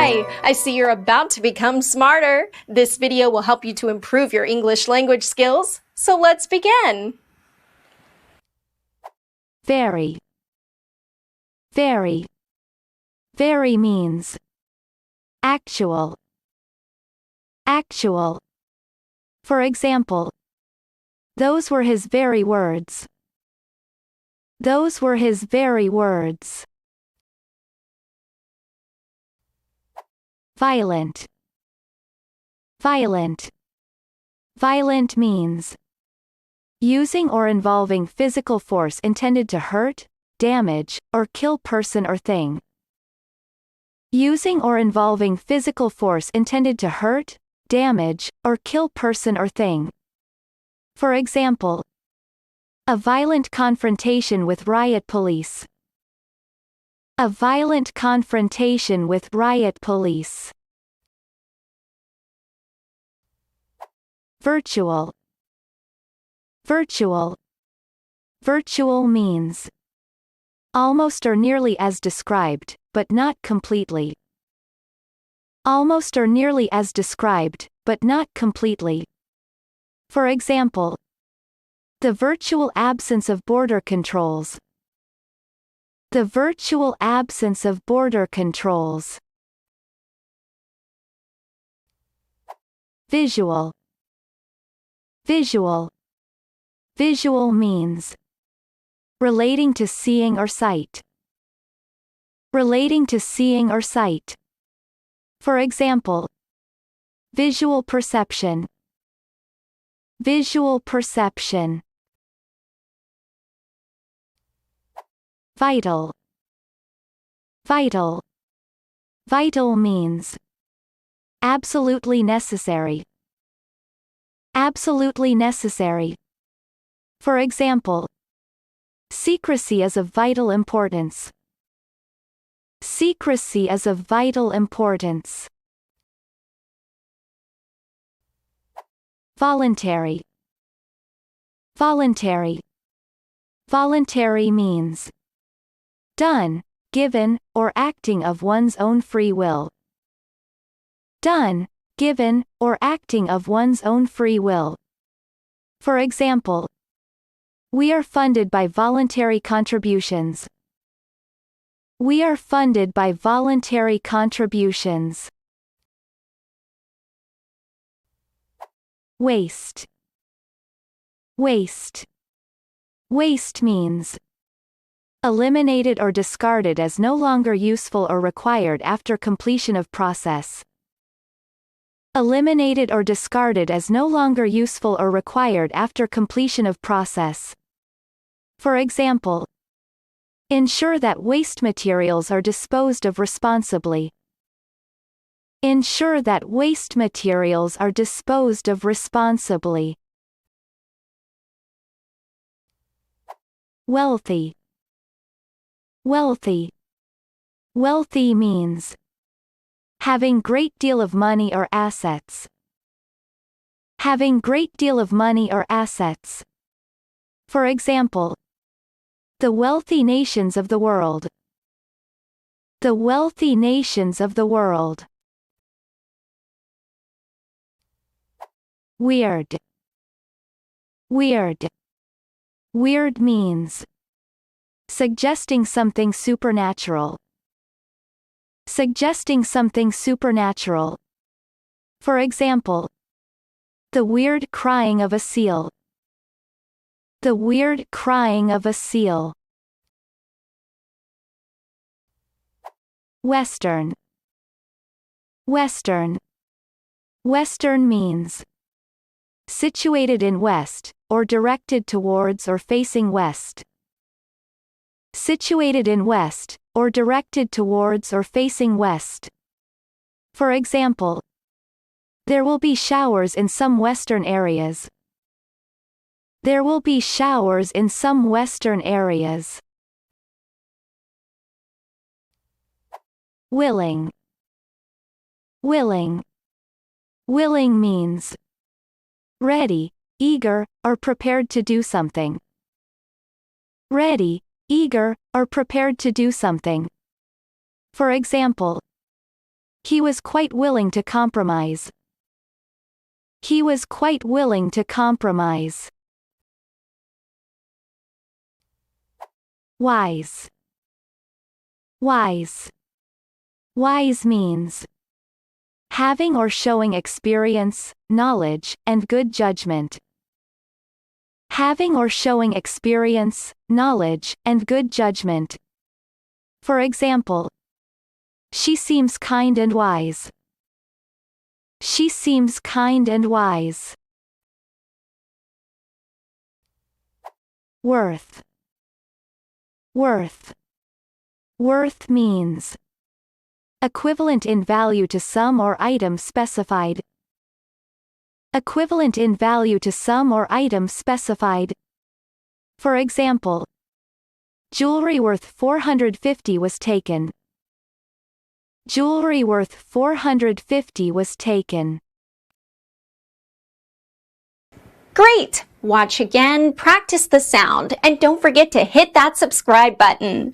Hi! I see you're about to become smarter. This video will help you to improve your English language skills. So let's begin. Very. Very. Very means actual. Actual. For example, those were his very words. Those were his very words. Violent. Violent. Violent means using or involving physical force intended to hurt, damage, or kill person or thing. Using or involving physical force intended to hurt, damage, or kill person or thing. For example, a violent confrontation with riot police. A violent confrontation with riot police. Virtual. Virtual. Virtual means almost or nearly as described, but not completely. Almost or nearly as described, but not completely. For example, the virtual absence of border controls. The virtual absence of border controls. Visual. Visual. Visual means relating to seeing or sight. Relating to seeing or sight. For example, visual perception. Visual perception. Vital. Vital. Vital means absolutely necessary. Absolutely necessary. For example, secrecy is of vital importance. Secrecy is of vital importance. Voluntary. Voluntary. Voluntary means done, given, or acting of one's own free will. Done, given, or acting of one's own free will. For example, we are funded by voluntary contributions. We are funded by voluntary contributions. Waste. Waste. Waste means eliminated or discarded as no longer useful or required after completion of process. Eliminated or discarded as no longer useful or required after completion of process. For example, ensure that waste materials are disposed of responsibly. Ensure that waste materials are disposed of responsibly. Wealthy. Wealthy. Wealthy means having great deal of money or assets. Having great deal of money or assets. For example, the wealthy nations of the world. The wealthy nations of the world. Weird. Weird. Weird means suggesting something supernatural. Suggesting something supernatural. For example, the weird crying of a seal. The weird crying of a seal. Western. Western. Western means situated in west, or directed towards or facing west. Situated in west, or directed towards or facing west. For example, there will be showers in some western areas. There will be showers in some western areas. Willing. Willing. Willing means ready, eager, or prepared to do something. Ready, eager, or prepared to do something. For example, He was quite willing to compromise. He was quite willing to compromise. Wise. Wise. Wise means having or showing experience, knowledge, and good judgment. Having or showing experience, knowledge, and good judgment. For example, she seems kind and wise. She seems kind and wise. Worth. Worth. Worth means equivalent in value to sum or item specified. Equivalent in value to sum or item specified. For example, jewelry worth $450 was taken. Jewelry worth $450 was taken. Great! Watch again, practice the sound, and don't forget to hit that subscribe button.